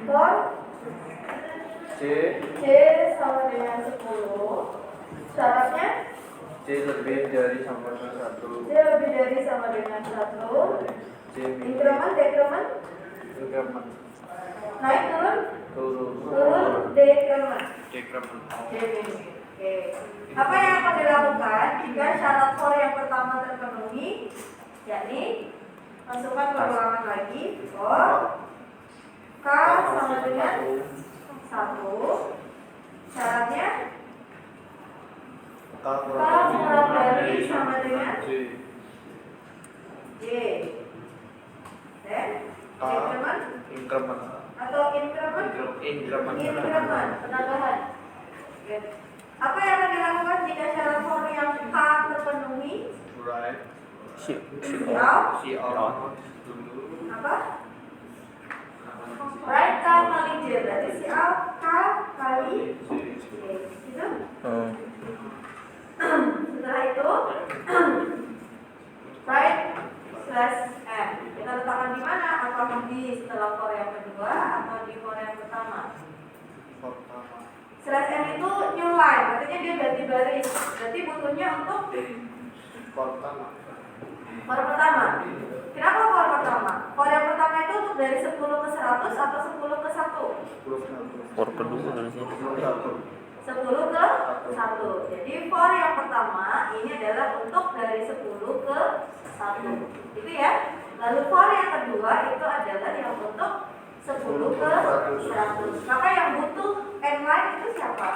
for C sama dengan 10. Syaratnya C lebih dari sama dengan 1. C lebih dari sama dengan 1. C minus Increment, decrement, increment naik turun, turun decrement. decrement. Oke. Apa yang akan dilakukan jika syarat for yang pertama terpenuhi? Yakni masukkan ulangan lagi for K sama dengan 1. Syaratnya K K kurang dari sama dengan J J. Dan K decrement increment atau increment? Increment, penambahan. Oke. Apa yang akan dilakukan jika syarat for yang K terpenuhi? right C out. C out dulu Apa? Right K kali J, berarti C out K kali J. Gitu? Setelah itu right slash M. Kita letakkan di mana? Apakah di setelah for yang kedua atau di for yang pertama? pertama Slash M itu new line, artinya dia ganti baris. Berarti butuhnya untuk pertama for pertama. Kenapa for pertama? For yang pertama itu untuk dari 10 ke 100 atau 10 ke 1? 10 For kedua harusnya. 10 ke 1. Jadi for yang pertama ini adalah untuk dari 10 ke 1. Itu ya. Lalu for yang kedua itu adalah yang untuk 10 ke 100. Maka yang butuh n line itu siapa?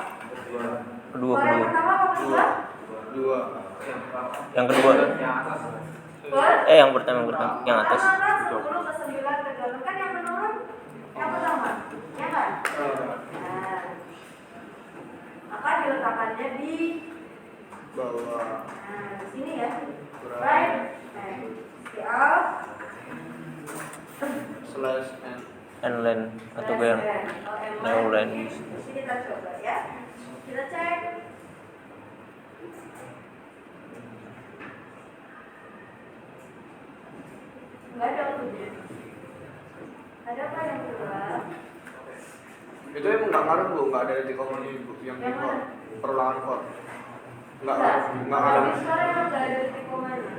Kedua. For yang pertama apa kedua? dua Yang kedua. For Yang pertama yang atas. pertama kan 10 ke 9 ke 8 kan yang menurun yang pertama. Ya kan? Nah, maka diletakkannya di bawah di sini ya. Right. Out. slash n N-line atau yang neoline. Sini kita coba ya. Kita cek. Enggak ada outputnya. Ada apa yang keluar? itu emang nggak ngaruh bu, nggak ada di komen ibu yang di for perulangan for nggak ngaruh. Sekarang emang nggak ada titik komanya.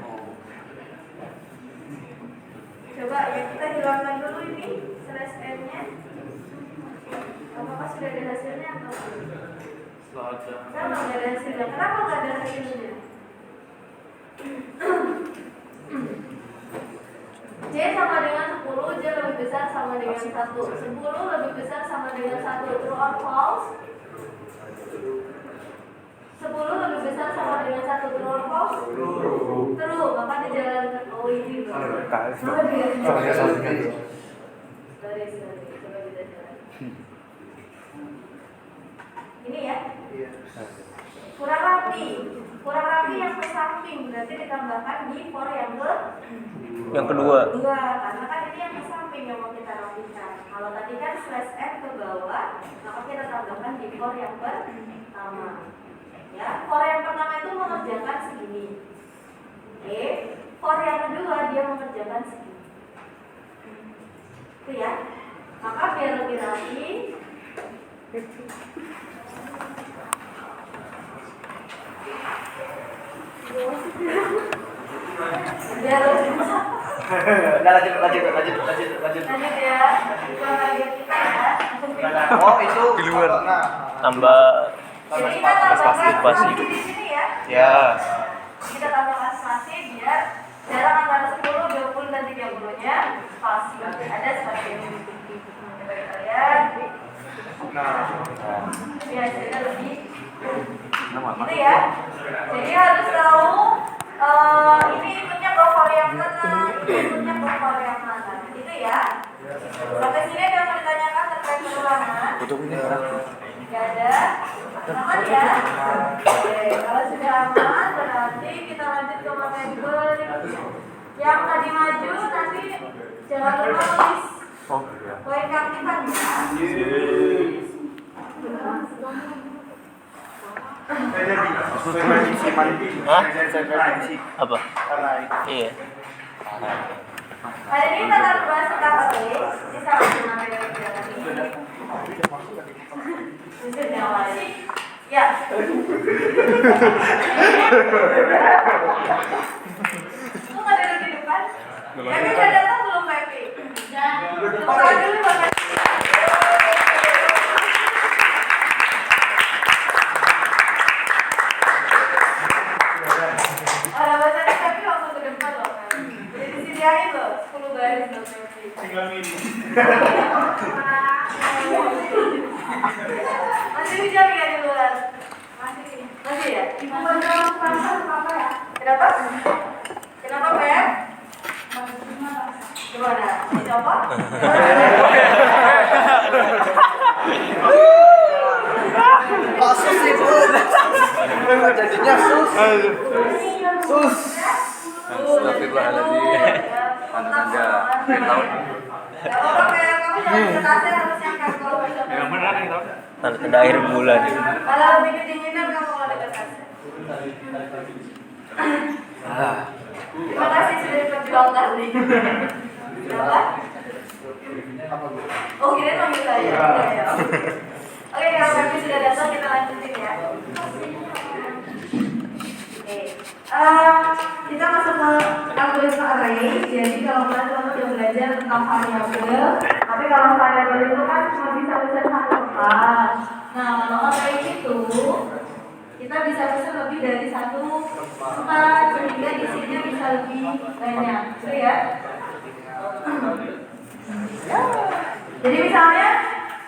Coba ya kita hilangkan dulu ini slash n-nya. Apakah sudah ada hasilnya atau belum? Sama nggak ada hasilnya. Kenapa nggak ada hasilnya? J sama dengan 10, J lebih besar sama dengan 1. 10 lebih besar sama dengan 1. True or false? 10 lebih besar sama dengan 1. True or false? True. Maka dijalankan. Oh ini loh. Sorry. Coba kita jalan. Ini ya. Kurang rapi. Kurang rapi yang ke samping berarti ditambahkan di for Yang kedua. karena kan ini yang ke samping yang mau kita rapikan. Kalau tadi kan slash n ke bawah, maka kita tambahkan di for yang pertama. Ya, for yang pertama itu mengerjakan segini. Oke, for yang kedua dia mengerjakan segini. Itu ya. Maka biar lebih rapi, biar lebih lanjut ya. Kita lanjut kita ya. Oh itu Di luar. nah Tambah Jadi kita tambahkan spasi. di sini ya. ya Kita tambahkan spasi biar jarak antara 10, 20 dan 30-nya spasi. Ada spasi. Coba kita lihat. nah Biasanya lebih gitu ya. Jadi harus tahu ini inputnya ke for yang mana, ini inputnya ke for yang mana. Gitu ya. Sampai sini ada yang mau ditanyakan terkait ulangan? Gak ada. Aman ya? Oke, kalau sudah aman berarti kita lanjut ke materi berikutnya. Yang tadi maju nanti jangan lupa tulis poin keaktifannya. Hah? Apa? Iya. Hari ini kita akan bahas tentang ini salah satu materi yang Ya. Lu nggak ada di depan? Pepi udah datang belum Pepi? Buka dulu Bapak. Ada baca di Pepi langsung ke depan loh. Jadi disediain loh 10 baris loh Pepi. Tinggal mini. Masih hujan ya di luar? Masih ya? Kenapa? Kenapa Pep? Gimana? Dicoba? Sus itu. Jadinya sus. Sus. Astagfirullahaladzim. Pantas aja. Tahu. Ya Allah Pep, kamu jangan cetasnya harus yang kalau bisa. Yang benar nih tahu. Tanda akhir bulan. Kalau lebih kedinginan kamu kalau dekat AC. Terima kasih sudah diperjuangkan nih. Kenapa? Oh, kirain manggil saya. Ya. Oke, kalau Pepi sudah datang kita lanjutin ya. Oke. Kita masuk ke algoritma array. Jadi kalau kalian udah belajar tentang variabel, tapi kalau variabel itu kan cuma bisa pesan satu tempat. Nah, kalau array itu kita bisa pesan lebih dari satu tempat sehingga isinya bisa lebih banyak, gitu ya. Jadi misalnya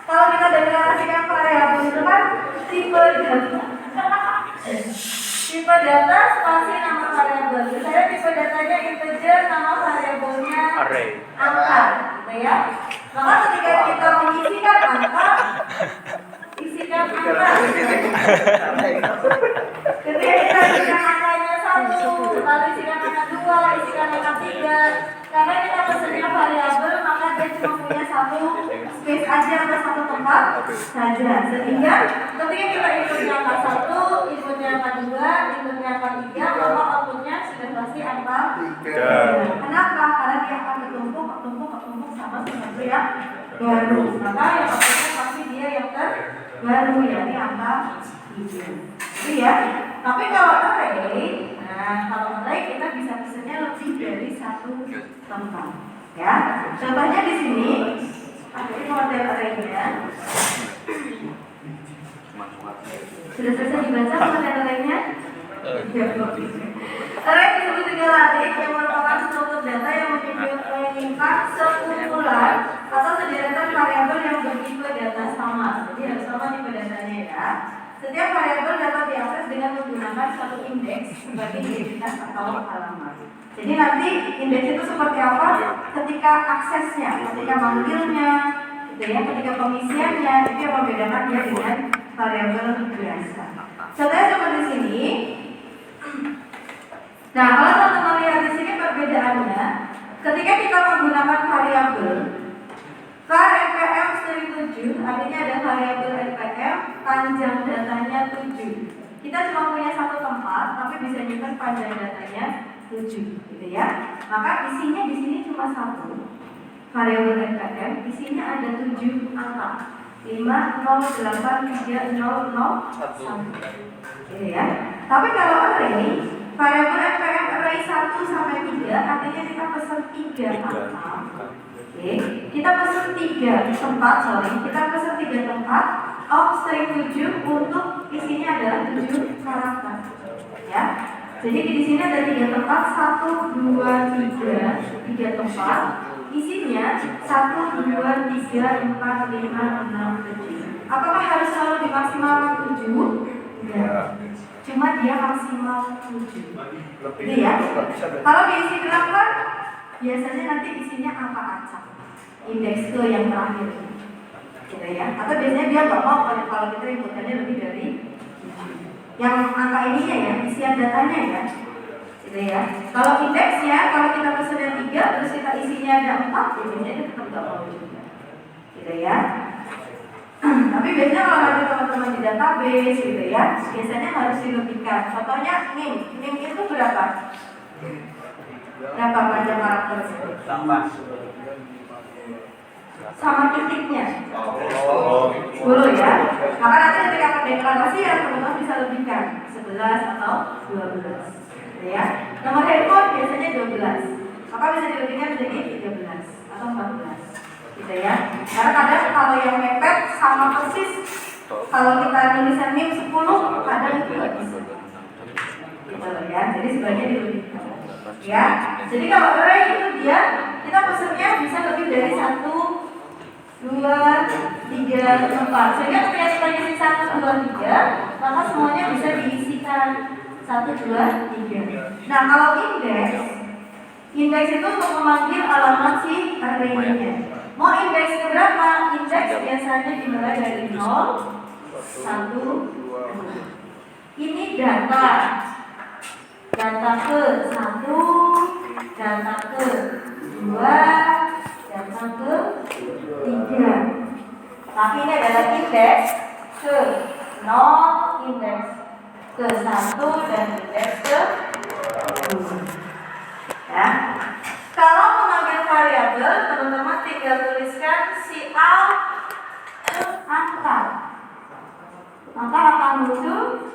kalau kita deklarasikan variabel itu kan tipe data spasi nama variabel. Misalnya tipe datanya integer, nama variabelnya Array. angka, gitu ya. Maka ketika kita mengisikan angka, isikan angka. Ketika kita isikan angkanya 1, lalu isikan angka 2, isikan angka 3. Karena kita pesennya variabel, maka dia cuma punya satu space aja atau satu tempat saja. Sehingga ketika kita inputnya angka 1, inputnya angka 2, inputnya angka 3, maka outputnya sudah pasti angka 3. Kenapa? Karena dia akan bertumpuk sama sesuatu yang baru. Maka yang outputnya pasti dia yang terbaru, yakni angka 3. Itu ya. Tapi kalau array, kalau array kita bisa pesennya lebih dari satu tempat. Ya, contohnya di sini. Ini model arraynya. Sudah selesai dibaca model arraynya? Array disebut tiga larik yang merupakan struktur data yang menyimpan sekumpulan atau sederetan variabel yang bertipe data sama. Jadi harus sama tipe datanya ya. Setiap variabel dapat diakses dengan menggunakan satu indeks sebagai identitas atau alamat. Jadi nanti indeks itu seperti apa? Ketika aksesnya, ketika manggilnya, gitu ya, ketika pengisiannya, itu yang membedakan dia dengan variabel biasa. Contohnya seperti sini. Nah, kalau teman-teman lihat di sini perbedaannya, ketika kita menggunakan variabel npm string 7, artinya ada variabel npm panjang datanya 7. Kita cuma punya satu tempat, tapi bisa nyimpan panjang datanya 7, gitu ya. Maka isinya di sini cuma satu. Variabel npm isinya ada 7 angka. 5, 0, 8, 3, 0, 0, 1. Gitu ya. Tapi kalau array, variabel npm array 1 sampai 3, artinya kita pesan 3 angka. Oke, kita pesan 3 tempat, kita pesan 3 tempat of string 7 untuk isinya adalah 7 karakter. Ya. Jadi di sini ada 3 tempat, 1, 2, 3 tempat. Isinya 1, 2, 3, 4, 5, 6, 7. Apakah harus selalu dimaksimalkan 7? Enggak. Cuma dia maksimal 7. Gitu ya. Kalau diisi berapa? Biasanya nanti isinya angka acak. Indeks ke yang terakhir. Gitu ya. Atau biasanya dia nggak mau kalau kita inputannya lebih dari 7. Yang angka ininya ya, isian datanya ya. Gitu ya. Kalau indeksnya, kalau kita pesennya 3, terus kita isinya ada 4, ya biasanya dia tetap nggak mau juga. Gitu ya. Tapi biasanya kalau ada teman-teman di database gitu ya, biasanya harus dilebihkan. Contohnya nim itu berapa? Berapa panjang karakter itu? sama titiknya. Oh. 10 ya. Maka nanti ketika pendeklarasian teman-teman bisa lebihkan 11 atau 12. Gitu ya. Nomor handphone biasanya 12. Maka bisa dilebihkan menjadi 13 atau 14. Gitu ya. Karena kadang kalau yang mepet sama persis, kalau kita tulisan NIM 10 kadang itu habis. Gitu ya. Jadi sebaiknya dilebihkan. Ya. Jadi kalau array itu dia kita pesennya bisa lebih dari 1 2, 3, 4. Sehingga ketika kita isi 1, 2, 3, maka semuanya bisa diisikan 1, 2, 3. Nah, kalau indeks itu untuk memanggil alamat si array-nya. Mau indeks ke berapa? Indeks biasanya dimulai dari 0, 1, 2. Ini data. Data ke 1, data ke 2, data ke 3. Tapi ini adalah indeks ke 0, indeks ke 1, dan indeks ke 2. Ya. Kalau memanggil variabel, teman-teman tinggal tuliskan si angka. Maka akan muncul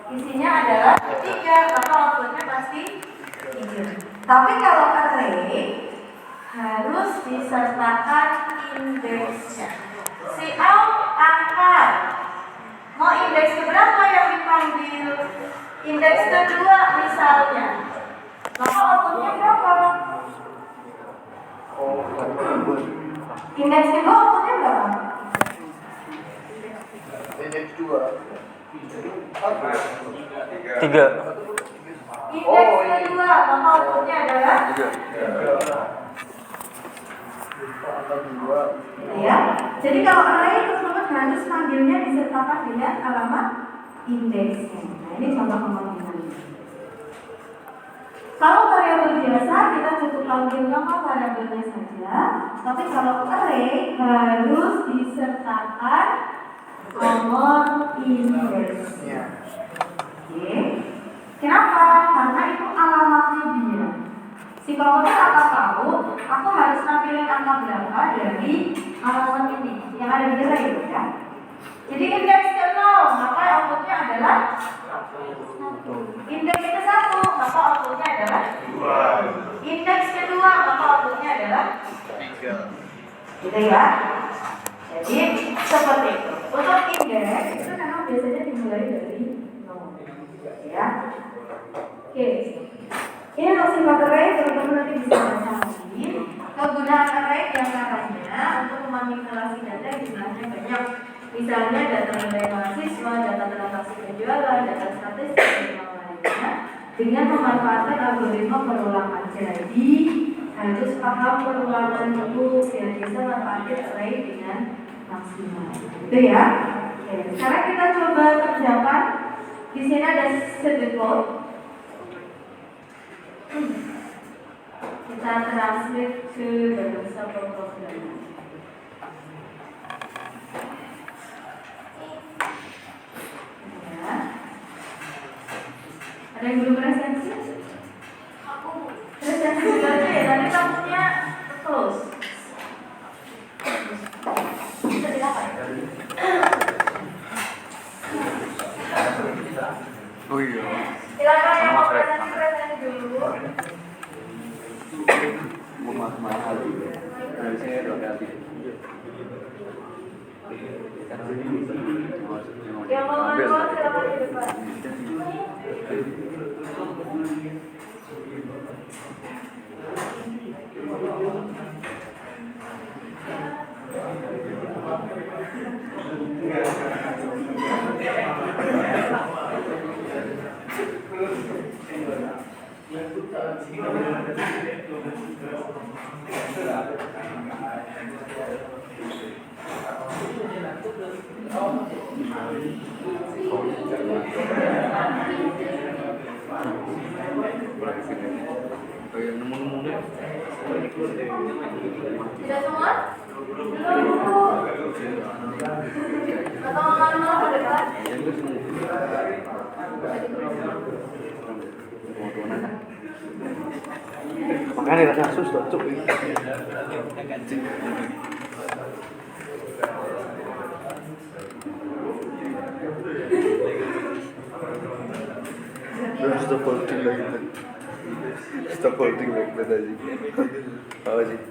isinya adalah 3, maka outputnya pasti 3. Tapi kalau array harus disertakan indeksnya. Si angka. Mau indeks keberapa yang dipanggil? Indeks kedua misalnya. Maka outputnya berapa? Indeks kedua outputnya berapa? Indeks 2. 3. Indeks kedua, maka outputnya adalah 3. Ya. Jadi kalau array teman-teman harus panggilnya disertakan dengan alamat indeksnya. Nah, ini contoh pemanggilannya. Kalau variabel biasa kita cukup panggil nama variabelnya saja. Tapi kalau array harus disertakan nomor indeksnya. Oke. Kenapa? Karena itu alamatnya dia. Si komputer akan tahu aku harus nampilin angka berapa dari alamat ini yang ada di array itu ya. Jadi indeks ke 0, maka outputnya adalah 1. Indeks ke 1, maka outputnya adalah 2. Indeks kedua, maka outputnya adalah 3. Gitu ya. Jadi seperti itu. Untuk indeks itu memang biasanya dimulai dari 0. Ya. Oke. Ini untuk sifat array, teman-teman nanti bisa baca lagi. Kegunaan array diantaranya untuk memanipulasi data yang jumlahnya banyak. Misalnya data nilai mahasiswa, data transaksi penjualan, data statistik, dan yang lainnya. Dengan memanfaatkan algoritma perulangan. Jadi harus paham perulangan itu biar bisa manfaatin array dengan maksimal. Itu ya. Oke. Sekarang kita coba kerjakan. Di sini ada sedekot. Kita translate ke bahasa pemrograman. Ya. Ada yang belum resensi? Aku resensi dulu aja ya. Nanti takutnya close. Bisa dilakukan. Oh iya. Silakan yang mau resensi dulu. Mahal. Dari saya 2 kali. Yang mau ngambil silakan di depan. Tidak semua? Belum. Atau mau ke depan? Mau Makanya tidak kasus tuh, cuk. Stop holding like that. Stop holding like that aja. Apa sih?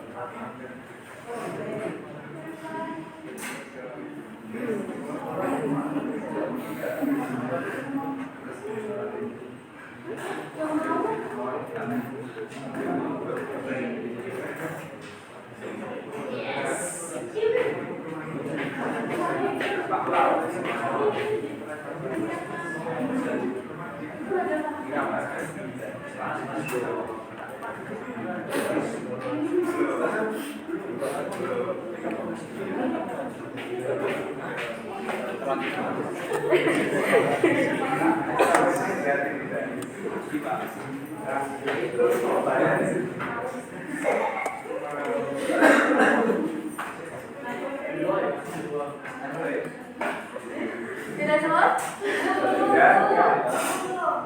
Tidak semua?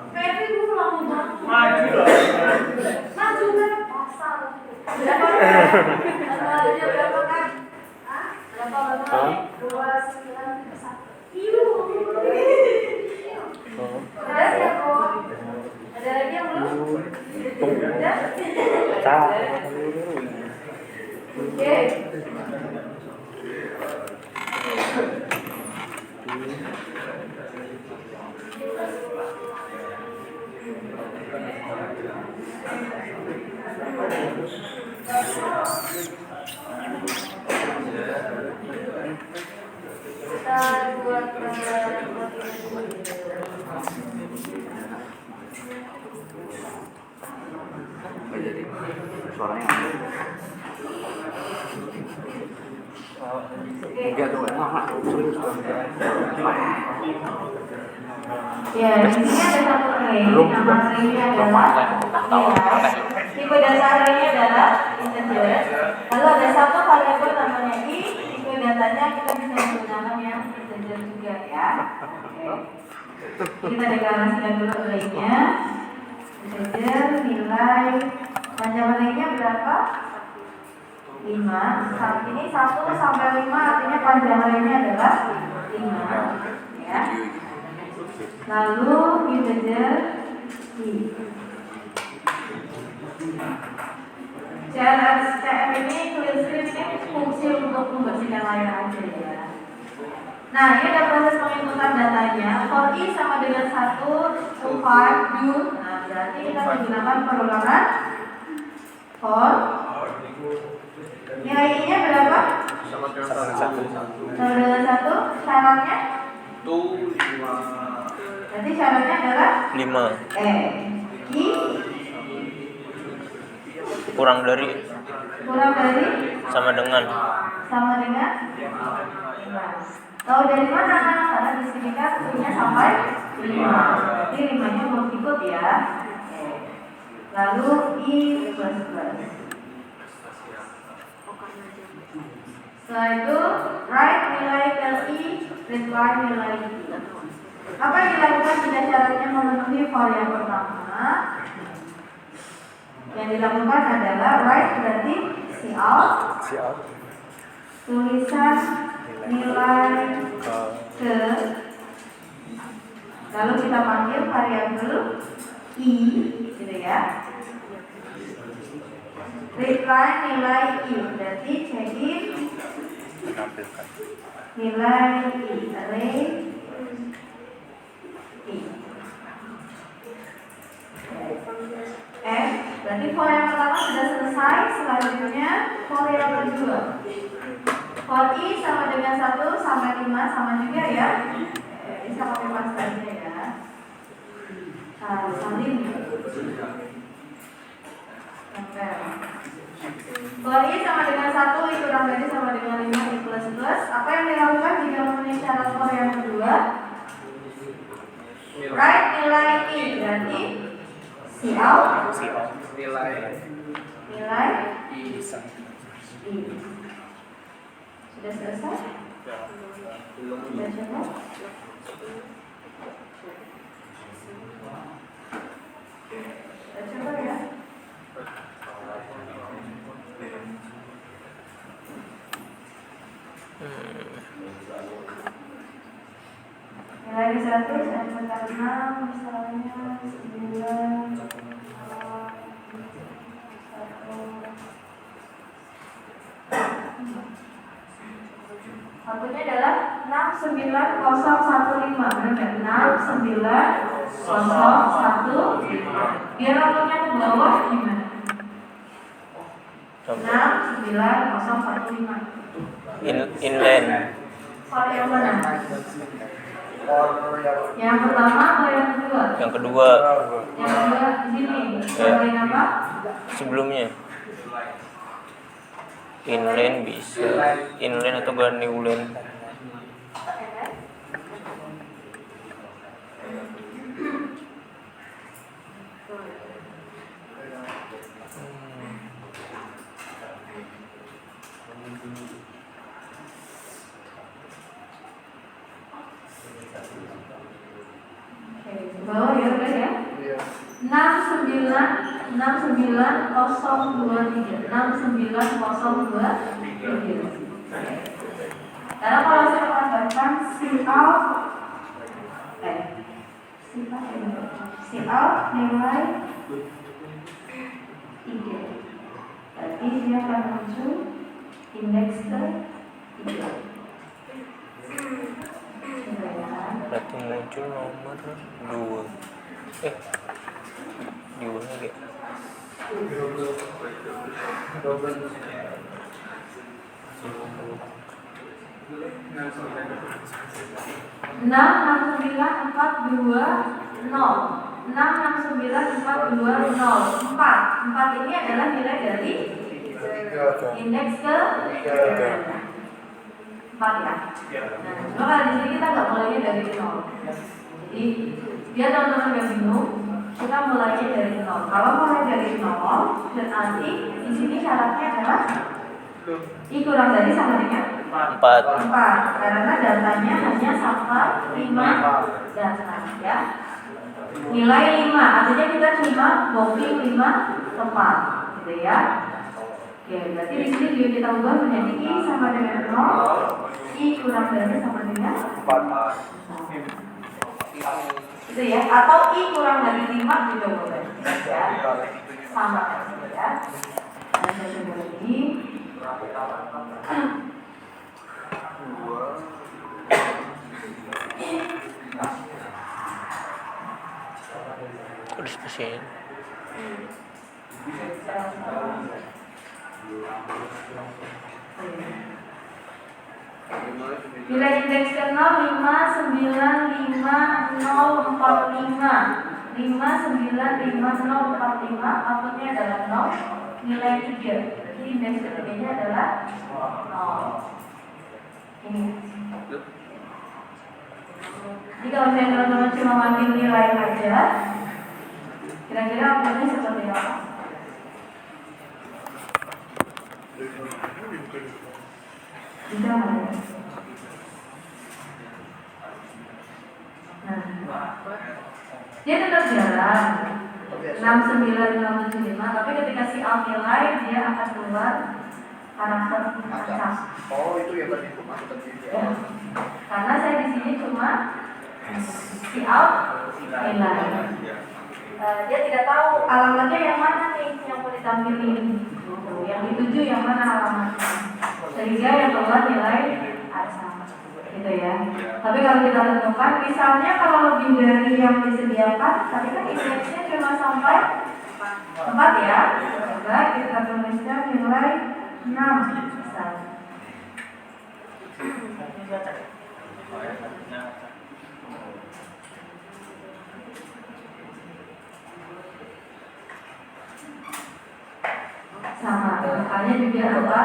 Febri dulu lama banget. Maju kan? Pasal. Berapa? Asalnya berapa kan? Berapa? 291. Ada siapa? Ada lagi yang belum? Ada? Oke. Nggak jadi. Suaranya nggak ada. Enggak tuh, serius tuh. Ya, di sini ada satu ray. Nama raynya adalah tipe dasar raynya adalah integer. Lalu ada satu variabel namanya i. Tipe datanya kita bisa menggunakan yang integer juga ya. Oke. Kita deklarasikan dulu raynya. Integer nilai panjang raynya berapa? 5. Saat ini 1 sampai 5 artinya panjang raynya adalah 5 ya. Lalu integer i. CR ini clear screen ini fungsi untuk membersihkan layar aja ya. Nah, ini ada proses penginputan datanya. For i sama dengan 1 to 5 June. Nah, berarti kita menggunakan perulangan for nilai i-nya berapa? Sama dengan 1. Sama dengan 1. Syaratnya? Tuh 5. Berarti syaratnya adalah 5 i kurang dari sama dengan 5. Tahu dari mana? Karena di sini kan punya sampai 5. Jadi 5-nya belum ikut ya. Lalu i plus. Setelah itu write nilai ke i, return nilai i. Apa yang dilakukan jika syaratnya memenuhi for yang pertama? Yang dilakukan adalah write berarti cout tulisan nilai ke, lalu kita panggil variabel i, gitu ya. Return nilai i berarti checkin nilai i, array i. Berarti for yang pertama sudah selesai. Selanjutnya for yang kedua. For i sama dengan 1 sampai 5 sama juga ya. Ini sama bebas saja ya. Salin. For i sama dengan 1 dikurang dari sama dengan 5 i plus plus. Apa yang dilakukan jika memenuhi syarat for yang kedua? Write nilai i berarti cout Nilai i. Sudah selesai? belum. Sudah coba? Sudah coba ya? Nilai ke 100 N pangkat 6 misalnya 9 Waktunya adalah 69015. Benar nggak? 69015. Biar waktunya ke bawah gimana? 69015. Inland. Kalau yang mana? Yang pertama atau yang kedua? Yang kedua. Yang kedua di sini. Yang apa? Sebelumnya. Inland bisa. Inland atau Newland. Bawah ya udah ya. 69023. Karena kalau saya katakan see out nilai 3. Berarti dia akan muncul indeks ke 3. Berarti muncul nomor 2. Di mana ya? 4 ini adalah nilai dari indeks ke 4 ya. Nah, coba di sini kita nggak mulainya dari 0. Jadi biar teman-teman nggak bingung, kita mulainya dari 0. Kalau mulai dari 0, berarti di sini syaratnya adalah I kurang dari sama dengan 4. Karena datanya hanya sampai 5 data ya. Nilai 5, artinya kita cuma booking 5 tempat, gitu ya. Oke, berarti di sini juga kita ubah menjadi I sama dengan 0, I kurang dari sama dengan 4. Itu ya, atau I kurang dari 5 juga boleh ya. Sama aja ya. Nah, saya coba lagi. Kok dispesialin? Nilai indeks ke 0 5955045. 5955045, outputnya adalah 0, nilai 3. Jadi indeks ketiganya adalah 0. Ini. Jadi kalau saya teman-teman cuma matiin nilai aja, kira-kira outputnya seperti apa? Bisa nggak ya? Dia tetap jalan 69675, tapi ketika si out nilai dia akan keluar karakter acak. Oh, itu yang tadi itu masuk tadi ya. Karena saya di sini cuma si out nilai. Dia tidak tahu alamatnya yang mana nih yang mau ditampilin. Yang dituju yang mana alamatnya. Sehingga yang keluar nilai acak. Gitu ya. Tapi kalau kita tentukan, misalnya kalau lebih dari yang disediakan, tapi kan indeksnya cuma sampai 4 ya. Coba kita tuliskan nilai 6 misalnya. Sama, makanya juga apa?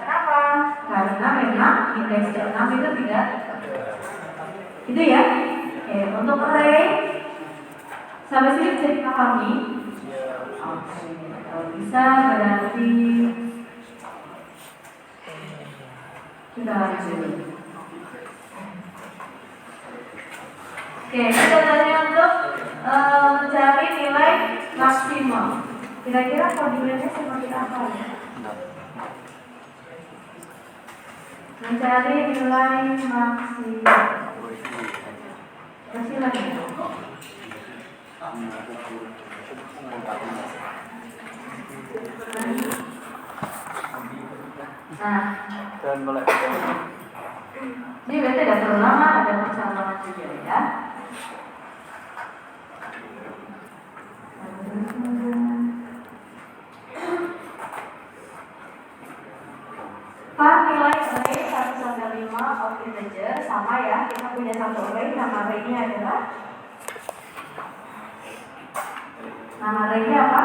Kenapa? Karena memang indeks 6 itu tidak itu ya. Oke, untuk array sampai sini bisa dipahami. Oke, kalau bisa berarti kita lanjut. Oke, kita tanya untuk mencari nilai maksimum. Kira-kira formulanya seperti apa ya? Mencari nilai maksimal. Masih lagi. Nah, Dan mulai. ini berarti ada perlahan, ada persamaan juga ya. Pak, nilai array 1 sampai 5 of integer sama ya. Kita punya satu array, nama array-nya adalah nama array-nya apa?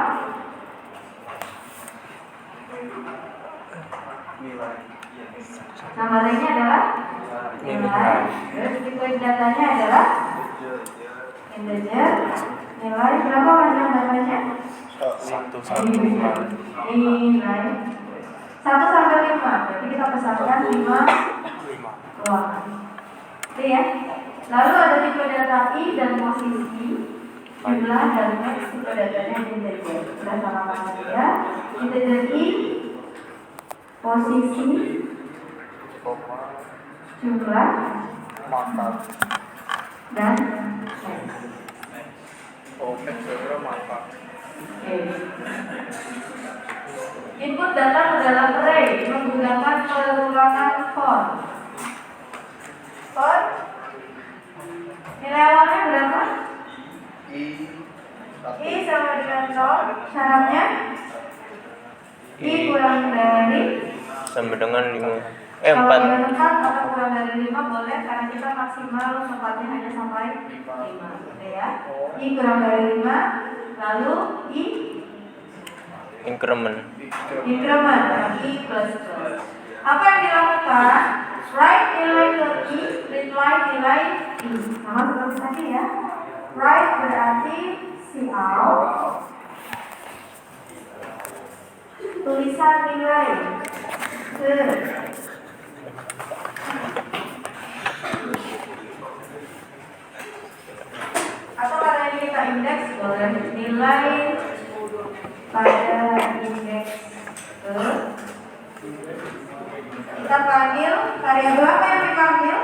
Nilai. Nama array-nya adalah nilai. Terus tipe datanya adalah integer. Nilai berapa panjang datanya? 1 sampai 5. Nilai 1 sampai 5. Berarti kita pesankan 5 ruangan. Oke ya. Lalu ada tipe data I dan posisi. Jumlah dan next tipe datanya integer. Sudah sama-sama ya. Integer I, posisi, jumlah, Mantap. dan next. Oke, saya mantap. Oke. Input data ke dalam array menggunakan perulangan for. For nilai awalnya berapa? I sama dengan 0. Syaratnya I kurang dari Sama dengan 5. kalau 4. dengan 4 atau kurang dari 5 boleh karena kita maksimal sempatnya hanya sampai 5. Oke ya. I kurang dari 5. Lalu I Increment. increment I plus plus. Apa yang dilakukan? Write nilai ke I, read nilai I. Sama seperti tadi ya. Write berarti cout tulisan nilai ke atau kalau ini kita indeks boleh nilai pada indeks ke. Kita panggil variabel apa yang dipanggil?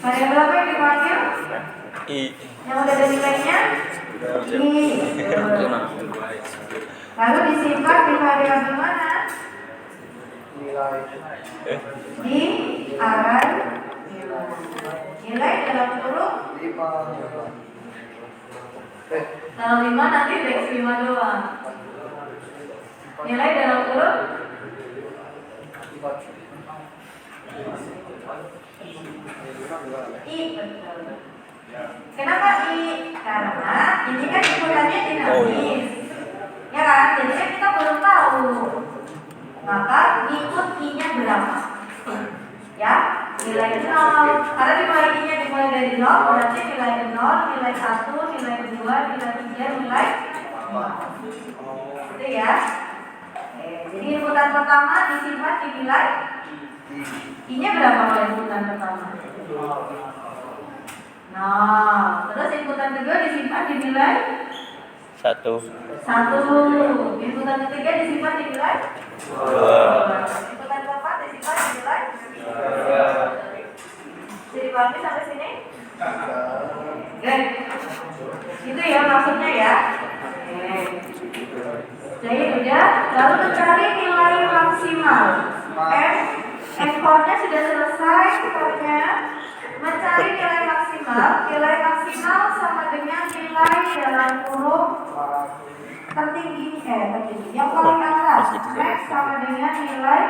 Variabel apa yang dipanggil? I. Yang udah ada nilainya? I. Lalu disimpan di variabel mana? Nilai. Di array nilai dalam kurung 5. dalam 5 nanti teks 5 doang. Nilai dalam kurung I betul. Kenapa I? Karena ini kan inputannya dinamis. Ya kan? Jadi kan kita belum tahu. Maka input I-nya berapa? Ya, nilai 0. Karena dimulai I-nya dimulai dari 0, berarti nilai 0, nilai 1, nilai 2, nilai 3, nilai 4. Gitu ya. Oke, jadi inputan pertama disimpan di nilai I-nya berapa kalau inputan pertama? Nah, terus inputan kedua disimpan di nilai 1. 1. Inputan ketiga disimpan di nilai 2. Inputan keempat disimpan di nilai 3. Jadi pahami sampai sini? Oke. Itu ya maksudnya ya. Oke. Jadi udah, lalu mencari nilai maksimal. F4-nya sudah selesai pokoknya. Mencari nilai maksimal. Nilai maksimal sama dengan nilai dalam kurung tertinggi. Yang paling atas. Max sama dengan nilai.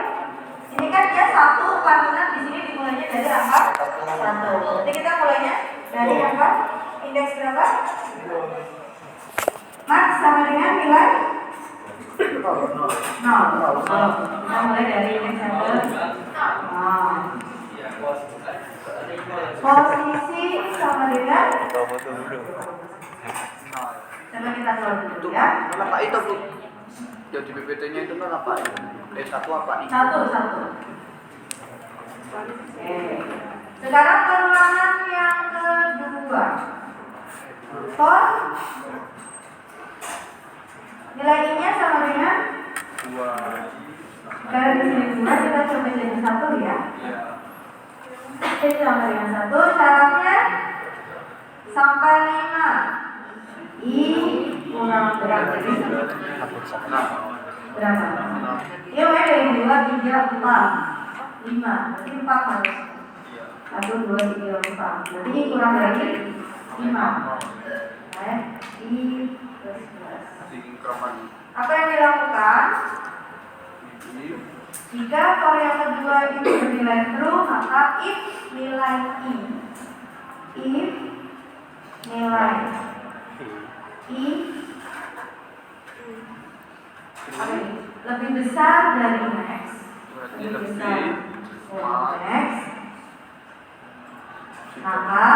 Ini kan dia 1 karena di sini dimulainya dari angka 1. Jadi kita mulainya dari angka indeks berapa? Max sama dengan nilai 0. Kita mulai dari indeks 1. Posisi sama dengan coba kita keluar dulu ya. Kenapa itu Bu? Jadi PPT-nya itu apa? Satu apa ini? Satu. Oke. Sekarang perulangan yang kedua. For nilai I-nya sama dengan Karena di sini 2 kita coba jadi 1 ya. Oke, sama dengan 1. Syaratnya sampai 5. I kurang berapa? Berapa? Ya, dari 2, 3, 4, 5. Berarti 4 harus. 1, 2, 3, 4. Berarti I kurang berarti 5. I plus plus. Apa yang dilakukan? Jika variabel kedua itu bernilai true, maka if nilai if nilai lebih besar dari max, lebih besar dari max, maka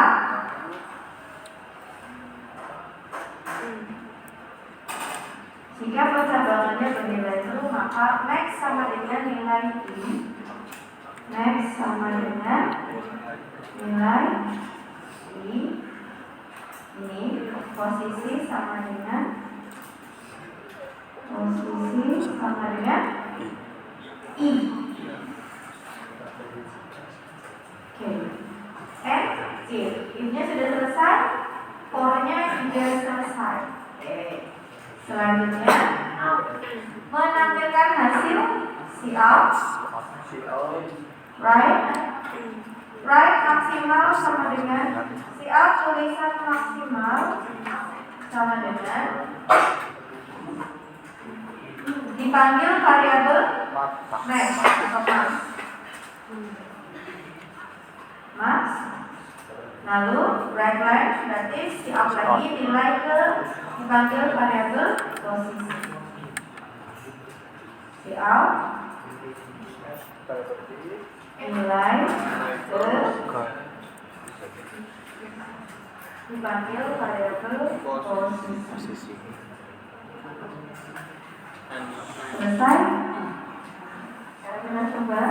jika percabangannya bernilai true, maka max sama dengan nilai I. Max sama dengan nilai I. Ini posisi sama dengan I. Oke. If-nya sudah selesai, for-nya juga selesai. Oke. Selanjutnya menampilkan hasil Cout, right maksimal sama dengan Cout tulisan maksimal sama dengan dipanggil variabel max atau max. Lalu right line berarti Cout lagi nilai ke dipanggil variabel posisi. Cout nilai ke dipanggil variabel posisi. Selesai. Sekarang kita coba.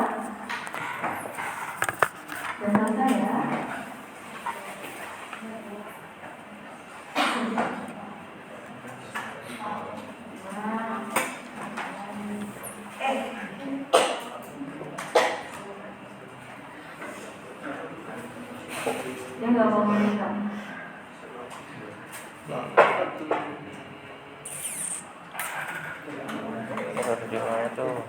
Sudah selesai ya. Dia nggak mau menikah. Kalau di mana tuh?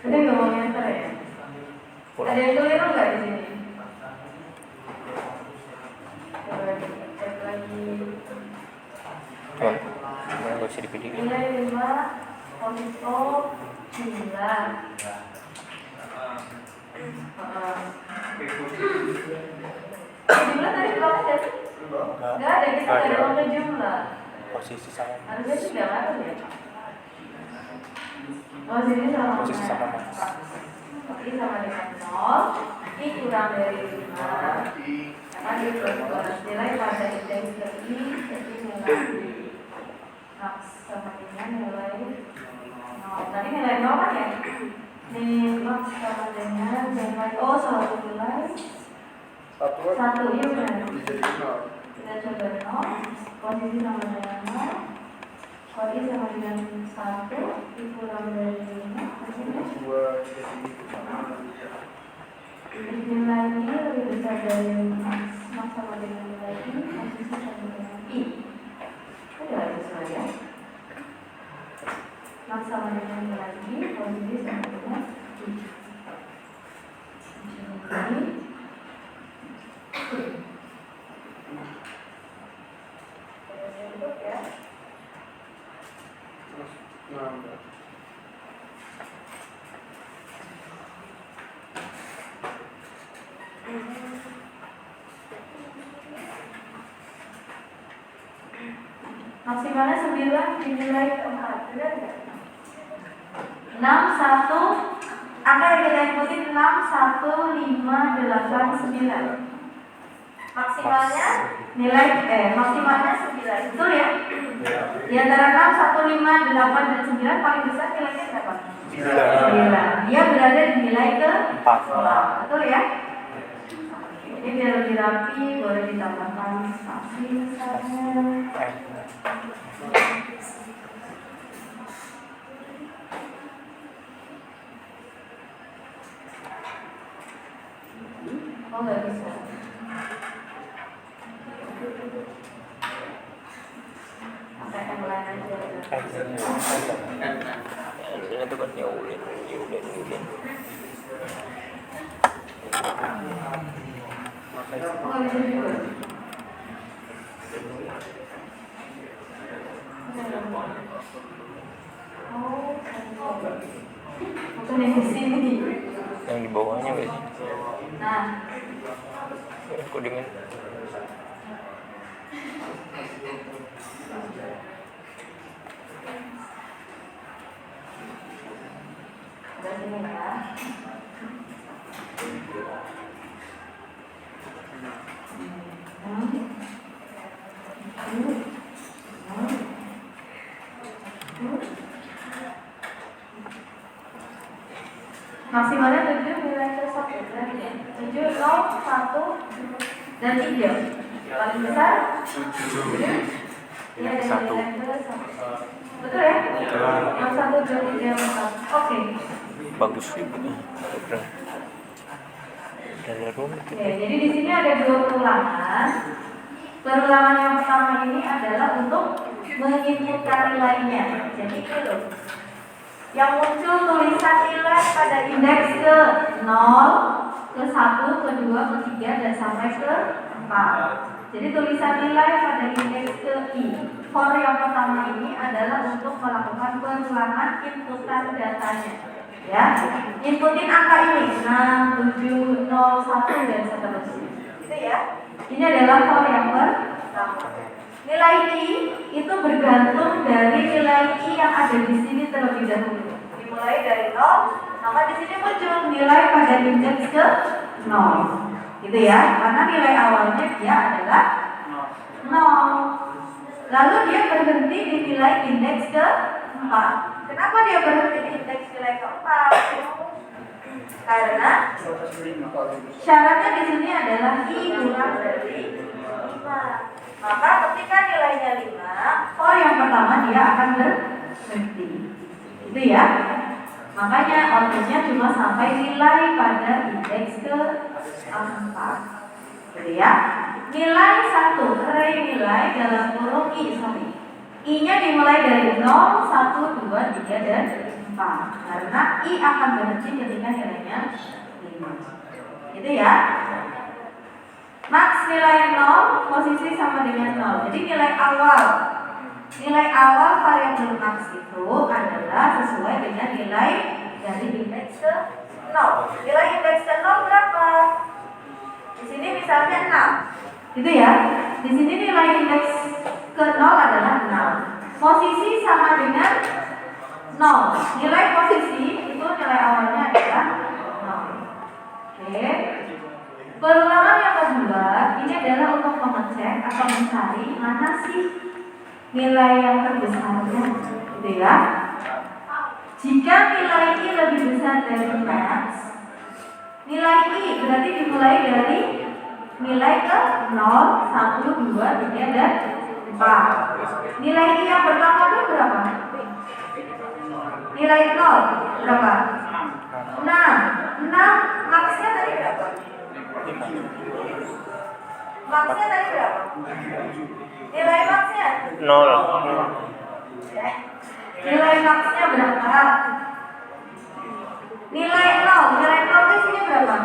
Tadi nggak mau nyantar ya? Ada yang keliru nggak di sini? Cek lagi. Mana nggak bisa dipilih? Nilai 5, posito 9. Jumlah tadi berapa sih? Nggak ada, kita nggak ada ngomong jumlah. Posisi sama. Harusnya sudah ada ya. Posisi sama Posisi sama max. Posisi sama dengan 0. I kurang dari 5. Karena di plus nilai pada indeks ke I, jadi nilai max sama dengan nilai 0. Tadi nilai berapa ya? Nilai max sama dengan nilai satu nilai 1, iya benar. Kita coba 0, posisi sama dengan 0, kode sama dengan 1, dikurang dari 5, hasilnya nilai ini lebih besar dari max sama dengan nilai I, posisi sama dengan I. Udah sesuai ya. Max sama dengan nilai I, posisi sama dengan I. Maksimalnya 9 dinilai ke 4, benar nggak? 6, 1, angka yang kita ikutin 6, 1, 5, 8, 9. Maksimalnya nilai maksimalnya 9, betul ya? Di antara 6, 1, 5, 8, dan 9 paling besar nilainya berapa? 9. Dia berada di nilai ke 4. 4. Betul ya? Ini biar lebih rapi, boleh ditambahkan spasi misalnya. Oh, nggak bisa. Pakai yang lain aja. Itu kan Yulin. Oh, nggak bisa juga. Oh, bukan yang di sini. Yang di bawahnya guys. Nah, Kok dengan ada sini ya. Maksimalnya 7 nilai ke 1 berarti ya. 7, 0, 1, dan 3. Paling besar 7 nilai ke 1. Betul ya? Yang 1, 2, 3, 4. Oke. bagus juga. Dari rumah. Oke, jadi di sini ada 2 perulangan. Perulangan yang pertama ini adalah untuk menginputkan nilainya. Jadi itu loh. Yang muncul tulisan nilai pada indeks ke 0, ke 1, ke 2, ke 3, dan sampai ke 4. Jadi tulisan nilai pada indeks ke I. For yang pertama ini adalah untuk melakukan perulangan inputan datanya. Ya, inputin angka ini 6, 7, 0, 1, dan seterusnya. Gitu ya. Ini adalah for yang pertama. Nilai I itu bergantung dari nilai I yang ada di sini terlebih dahulu. Dimulai dari 0, maka di sini muncul nilai pada indeks ke 0. Gitu ya. Karena nilai awalnya dia adalah 0. Lalu dia berhenti di nilai indeks ke 4. Kenapa dia berhenti di indeks nilai ke 4? Karena syaratnya di sini adalah I kurang dari 5. Maka ketika nilainya 5, for yang pertama dia akan berhenti. Itu ya. Makanya outputnya cuma sampai nilai pada indeks ke 4. Gitu ya. Nilai 1, array nilai dalam kurung I, I-nya dimulai dari 0, 1, 2, 3, dan 4. Karena I akan berhenti ketika nilainya 5. Gitu ya. Max nilai 0, posisi sama dengan 0. Jadi nilai awal variabel max itu adalah sesuai dengan nilai dari indeks ke 0. Nilai indeks ke 0 berapa? Di sini misalnya 6. Gitu ya. Di sini nilai indeks ke 0 adalah 6. Posisi sama dengan 0. Nilai posisi itu nilai awalnya adalah 0. Oke. Perulangan yang kedua ini adalah untuk mengecek atau mencari mana sih nilai yang terbesarnya, gitu ya. Jika nilai I lebih besar dari max, nilai I berarti dimulai dari nilai ke 0, 1, 2, 3, dan 4. Nilai I yang pertama itu berapa? Nilai 0 berapa? 6. Maxnya tadi berapa? Maxnya tadi berapa? Nilai maxnya? 0. Nilai maxnya berapa? Nilai 0 itu sini berapa?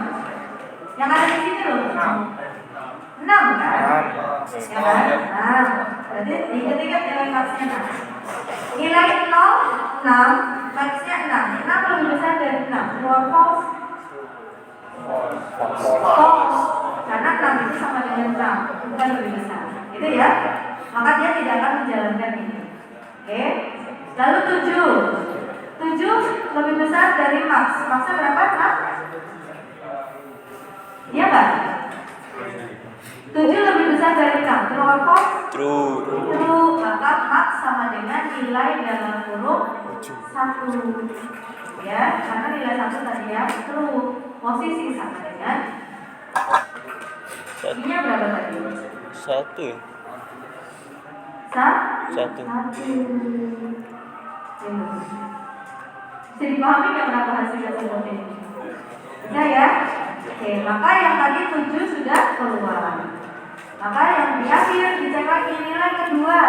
Yang ada di sini loh. 6 kan? Ya kan? Nah, berarti dikit-dikit nilai maxnya 6. Nilai 0, 6, maxnya 6. 6 lebih besar dari 6. True or false? False. Karena 6 itu sama dengan 6, bukan lebih besar. Gitu ya. Maka dia tidak akan menjalankan ini. Oke. Lalu 7. 7 lebih besar dari max. Maxnya berapa? 6? Iya kan? 7 lebih besar dari 6. True or false? True. True. Maka max sama dengan nilai dalam kurung 1. ya, karena nilai 1 tadi yang true. Posisi sama dengan Satu. I-nya berapa tadi? Satu ya? Satu. Bisa dipahami nggak berapa hasilnya seperti ini? Bisa ya? Oke, maka yang tadi 7 sudah keluar. Maka yang di akhir dicek lagi nilai kedua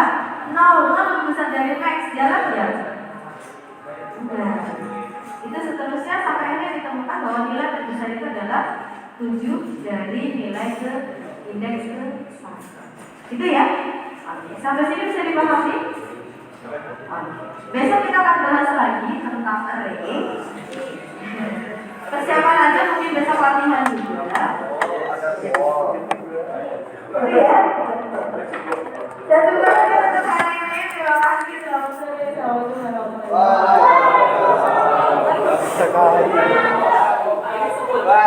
0 lebih besar dari X, jalan ya? Udah. Itu seterusnya sampai akhirnya ditemukan bahwa nilai terbesar itu adalah 7 dari nilai ke indeks ke 1. Itu ya? Oke, sampai sini bisa dipahami? Oke. Besok kita akan bahas lagi tentang array. Persiapan aja mungkin besok latihan juga.